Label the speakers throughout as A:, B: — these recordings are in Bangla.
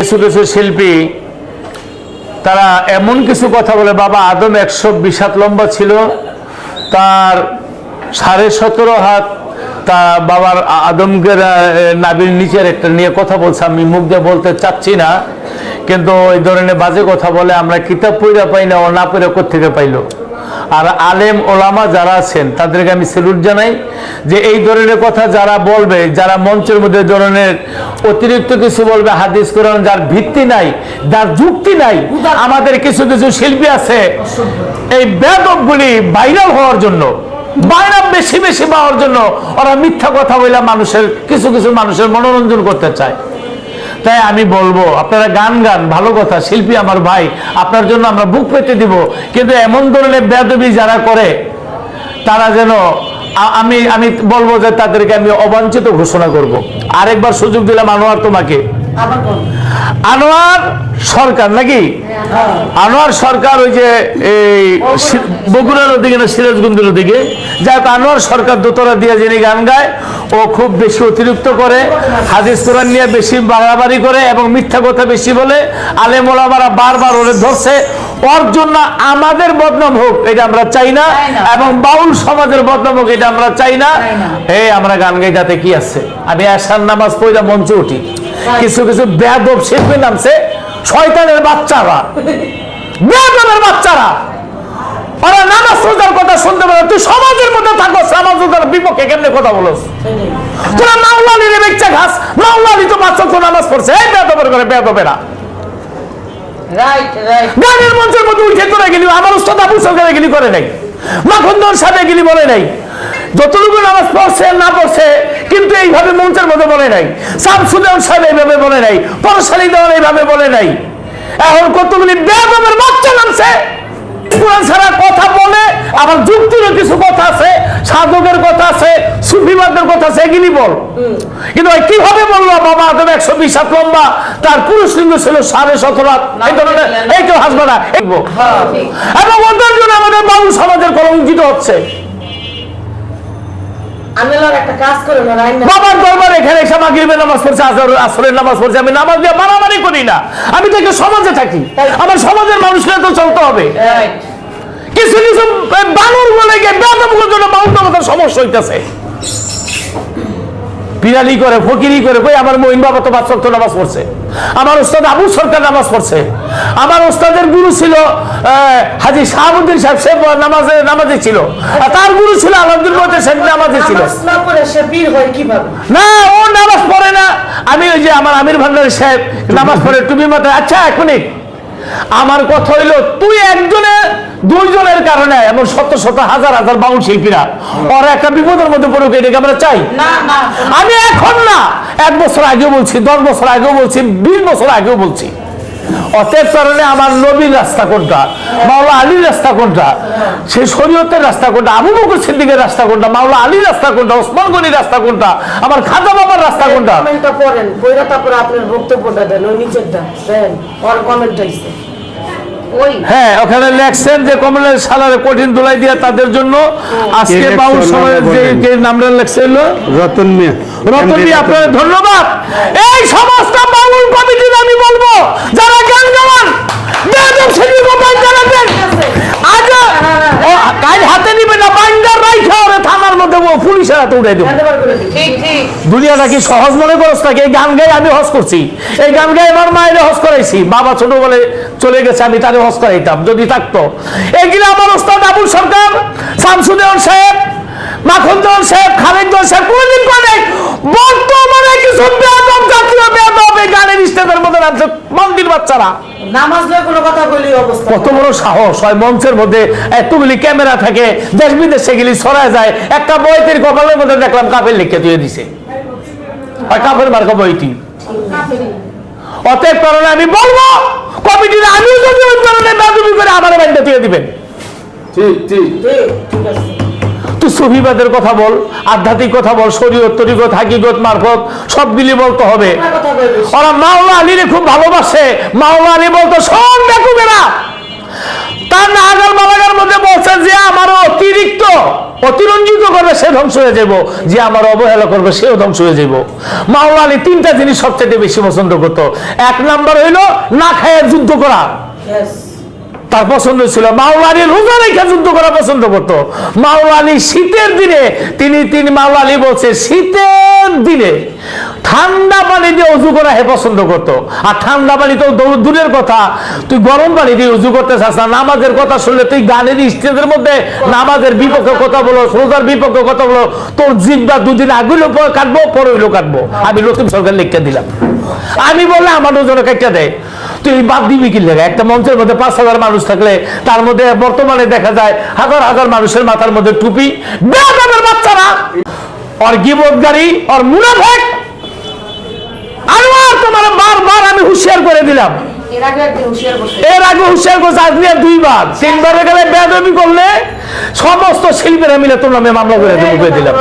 A: কিছু কিছু শিল্পী তারা এমন কিছু কথা বলে, বাবা আদম 120 হাত লম্বা ছিল, তার 17.5 হাত তা বাবার আদমকে নাভির নিচের একটা নিয়ে কথা বলছে। আমি মুখ দিয়ে বলতে চাচ্ছি না, কিন্তু ওই ধরনের বাজে কথা বলে। আমরা কিতাব পড়া পাই না, ও না পড়ে কোত্থেকে পাইলো। আর আলেম ওলামা যারা আছেন তাদেরকে আমি স্যালুট জানাই যে এই ধরনের কথা যারা বলবে, যারা মঞ্চের মধ্যে ধরনের অতিরিক্ত কিছু বলবে, হাদিস কোরআন যার ভিত্তি নাই, যার যুক্তি নাই। আমাদের কিছু কিছু শিল্পী আছে এই বেদবগুলি ভাইরাল হওয়ার জন্য, বাইরে বেশি বেশি পাওয়ার জন্য ওরা মিথ্যা কথা বলে মানুষের কিছু কিছু মানুষের মনোরঞ্জন করতে চায়। তাই আমি বলবো আপনারা গান গান, ভালো কথা, শিল্পী আমার ভাই, আপনার জন্য আমরা বুক পেতে দিব, কিন্তু এমন ধরনের বেয়াদবি যারা করে তারা যেন আমি আমি বলবো যে তাদেরকে আমি অবাঞ্ছিত ঘোষণা করব। আরেকবার সুযোগ দিলাম আনোয়ার তোমাকে, আনোয়ার সরকার নাকি, আনোয়ার সরকার ওই যে এই বগুড়ার ওদিকে না সিরাজগঞ্জের ওদিকে, যাক আনোয়ার সরকার দোতরা দিয়ে যিনি গান গায়, ও খুব বেশি অতিরিক্ত করে, হাদিস কোরআন নিয়ে বেশি বাড়াবাড়ি করে এবং মিথ্যা কথা বেশি বলে। আলেম ওলামারা বারবার ওরে ধরছে। ওর জন্য আমাদের বদনাম হোক এটা আমরা চাই না, এবং বাউল সমাজের বদনাম হোক এটা আমরা চাই না। এই আমরা গান গাই, যাতে কি আছে, আমি আশার নামাজ পড়ে মঞ্চে উঠি, কিছু কিছু বেয়াদব শিল্পী নামছে, শয়তানের বাচ্চারা, বেয়াদবের বাচ্চারা, ওরা নামাজ রোজার কথা শুনতে পারে। তুই সমাজের মধ্যে থাকো, সমাজ রোজার বিপক্ষে কেমনে কথা বলস? তোরা মাওলানি রে বেচ্চা ঘাস, মাওলানি তো বাচ্চা তো নামাজ পড়ছে। এই বেয়াদবের করে বেয়াদবেরা গানের মঞ্চের মধ্যে উঠে তোরা গেলি, আমার উস্তাদ আবু সরকার গেলি করে নাই, মাখনদর সাহেব গেলি বলে নাই, যতটুকু নামাজ পড়ছে না পড়ছে কিন্তু এইভাবে মঞ্চের মধ্যে বলে নাই, শামসুদ্দৌলা সাহেব এইভাবে বলে নাই, পরশালী দেওয়ান এইভাবে বলে নাই। এখন কতগুলি বেয়াদবের বাচ্চা নামছে, কোরআন ছাড়া কথা বলে, আবার যুক্তিরও কিছু কথা আছে, সাধকের কথা আছে, সুফিবাদের কথা আছে, এগুলি বল। কিন্তু কিভাবে বললো বাবা আদম 120 হাত লম্বা, তার পুরুষ লিঙ্গ ছিল 17.5 হাত, এই ধরনের এই কেউ হাসবে না। এবং ওদের জন্য আমাদের বাউল সমাজের কলঙ্কিত হচ্ছে। বাবার দরবার এখানে এসে মাগরিবের নামাজ পড়ছে, আসরের নামাজ পড়ছে, আমি নামাজ দিয়ে মারামারি করি না, আমি তো সমাজে থাকি, আমার সমাজের মানুষকে তো চলতে হবে। কিছু কিছু বানর বলে গিয়ে বেয়াদবগুলোর জন্য বাউল সমস্যা হইতেছে। বিড়ালি করে, ফকিরি করে, কই আমার মহিন বাবা তো 5 ওয়াক্ত নামাজ পড়ছে, আমার ওস্তাদ আবু সরকার নামাজ পড়ছে, আমার ওস্তাদের গুরু ছিল হাজী শাহাবুদ্দিন সাহেব, সে নামাজে ছিল, আর তার গুরু ছিল আলাউদ্দিন মতে, সে নামাজে ছিল না, ও নামাজ পড়ে না। আমি ওই যে আমার আমির ভান্ডারী সাহেব নামাজ পড়ে টুপি মাথায়। আচ্ছা এক মিনিট, আমার কথা হইলো তুই একজনের দুইজনের কারণে এমন শত শত হাজার হাজার বাউল শিল্পীরা ওরা একটা বিপদের মধ্যে পড়ুক, এটাকে আমরা চাই? আমি এখন না, 1 বছর আগেও বলছি, 10 বছর আগেও বলছি, 20 বছর আগেও বলছি। অতএব কারণে আমার নবীর রাস্তা কোনটা, মাওলা আলীর রাস্তা কোনটা, সেই শরীয়তের রাস্তা কোনটা, আবু বকর সিদ্দিকের রাস্তা কোনটা, মাওলা আলীর রাস্তা কোনটা, ওসমান গনির রাস্তা কোনটা, আমার খাজা বাবার রাস্তা কোনটা?
B: কমেন্টটা পড়েন, পড়া তারপরে আপনার বক্তব্যটা দেন, ওই নিচেরটা দেন, ওর কমেন্ট আইছে।
A: হ্যাঁ, ওখানে লেখছেন যে কমলের সালারে কঠিন ধুলাই দিয়া তাদের জন্য আজকে বাউল সমাজের যে নামটা লেখছে হলো রতন মিয়া। রতন মিয়া, আপনাদের ধন্যবাদ। এই সমস্ত বাউল কমিটির আমি বলবো যারা গান গাওয়ান, বেয়াদব শিল্পী বাইন্দা রাখবেন, আজ কাজ হাতে নিবে না, বাইন্দার রাইখা ওরে থানার মধ্যে পুলিশের হাতে উঠাই দেবো। দুনিয়াটা কি সহজ মনে করছ নাকি? এই গান গাই আমি হজ করছি, এই গান গাই আমার মায়ের হজ করাইছি, বাবা ছোট বলে চলে গেছে, আমি তারে হজ করাইতাম যদি থাকতো। এগুলো আমার ওস্তাদ আবু সরকার, শামসুদ্দৌলা সাহেব, মাখনদর সাহেব, খালিদ সাহেব কোনদিন করে। বর্তমানে কিছু বেয়াদব, জাতীয় বেয়াদব এই গানের স্টেজের মধ্যে নামছে, মন্দির বাচ্চারা
B: নামাজ লয়ে কোনো কথা বলি অবস্থা।
A: কত বড় সাহস হয়, মঞ্চের মধ্যে এতগুলি ক্যামেরা থাকে, দেশ বিদেশে গেলি ছড়ায় যায়। একটা বইটির কপালের মধ্যে দেখলাম কাফের লিখে দিয়ে দিছে, কাফের মার্কা বইটি। অতএব কারণে আমি বলবো কমিটির, আমিও যদি ওই ধরনের বেয়াদবি করে আমার বাইন্দা দিয়ে দিবেন।
B: ঠিক আছে,
A: তুই সুফিবাদের কথা বল, আধ্যাত্মিক কথা বল, শরীয়ত, তরিকত, হাকিকত, মারফত সবগুলি বলতে হবে। ওরা মাওলা আলীরে খুব ভালোবাসে। মাওলা আলী বলতো, শোন বেকুবেরা, তার নাগাল বালাগার মধ্যে বলছে যে আমার অতিরিক্ত অতিরঞ্জিত করবে সে ধ্বংস হয়ে যাব, যে আমার অবহেলা করবে সেও ধ্বংস হয়ে যাব। মাওলানা আলী তিনটা জিনিস সবচেয়ে বেশি পছন্দ করতো। এক নাম্বার হইল না খায় যুদ্ধ করা, তার পছন্দ ছিল। মাওলানা আলী রোজা রেখে যুদ্ধ করা পছন্দ করতো। মাওলানা আলী শীতের দিনে তিনি মাওলানা আলী বলছে শীতের দিনে ঠান্ডা পানি দিয়ে উজু করা হে পছন্দ করতো। আর ঠান্ডা পানি তো দূরের কথা, তুই গরম পানি দিয়ে উজু করতে চাস না। নামাজের কথা শুনলে তুই গানের স্টেজের মধ্যে নামাজের বিপক্ষে কথা বলো, রোজার বিপক্ষে কথা বলো, তোর জিব্বা দুদিন আগে কাটবো, পরে হইলো কাটবো। আমি নতুন সরকার লিখতে দিলাম, আমি বললে আমার ওজনে কেটে দেয়। তুই বাদ দিবি কি লেগে? একটা মঞ্চের মধ্যে 5,000 মানুষ থাকলে তার মধ্যে বর্তমানে দেখা যায় হাজার হাজার মানুষের মাথার মধ্যে টুপি। বেয়াদবের বাচ্চারা, আর গীবতগারী, আর মুনাফিক। আর তোমার বারবার আমি হুঁশিয়ার করে দিলাম, এর আগে হুঁশিয়ার করছে, আজ নিয়ে 2 বার 3 বারে গেলে বেয়াদবি করলে সমস্ত শিল্পীরা মিলে তোর নামে মামলা করে দিলাম।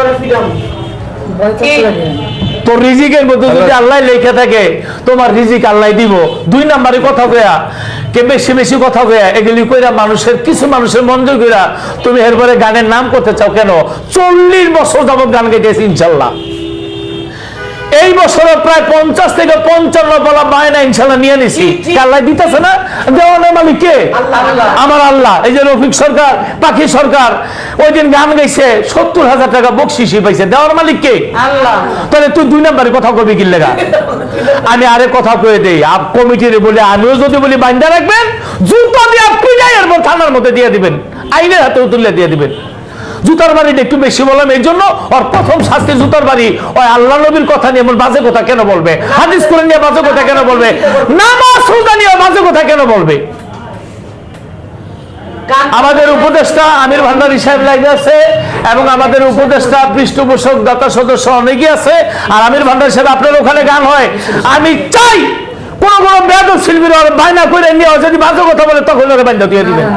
A: তোর রিজিকের মধ্যে যদি আল্লাহ লেখা থাকে, তোমার রিজিক আল্লাহ দিব। 2 নাম্বারে কথা কয়া, কে বেশি বেশি কথা কয়া, এগুলি কইরা মানুষের কিছু মানুষের মন জয় কইরা তুমি এরপরে গানের নাম করতে চাও কেন? 40 বছর যাবত গান গাইতেছি ইনশাল্লাহ। এই বছরে প্রায় 50 থেকে 55 বলা বায়না ইনশাল্লাহ নিয়ে নিছি। আল্লাহ দিতেছে না? দেওয়ানের মালিক কে? আমার আল্লাহ। এই যে রফিক সরকার, পাখি সরকার ওই দিন গান গাইছে, 70,000 টাকা বকশিসি পাইছে। দেওয়ার মালিক কে? আল্লাহ। তাহলে তুই 2 নাম্বারে কথা কবি কি লেগা? আমি আরে কথা কয়ে দেই, আপ কমিটির বলে আমিও যদি বলি বাইন্দা রাখবেন, জুতা দিয়ে পিটাই এরপর থানার মধ্যে দিয়ে দিবেন, আইনের হাতে তুলে দিয়ে দিবেন। জুতার বাড়িটা একটু বেশি বললাম এই জন্য, ওর প্রথম শাস্তি জুতার বাড়ি। ওই আল্লাহ নবীর কথা নিয়ে এমন বাজে কথা কেন বলবে? হাদিস করে নিয়ে বাজে কথা কেন বলবে? নামাজ রোজা নিয়ে বাজে কথা কেন বলবে? আমাদের উপদেষ্টা আমির ভান্ডারী সাহেব লাইনে আছে, এবং আমাদের উপদেষ্টা পৃষ্ঠপোষক দাতা সদস্য অনেকেই আছে। আর আমির ভান্ডারী সাহেব আপনার ওখানে গান হয়, আমি চাই কোন বেয়াদব শিল্পীর বায়না করে নিয়ে যদি বাজে কথা বলে তখন ওরা বান্ধা দিয়ে দিবেন।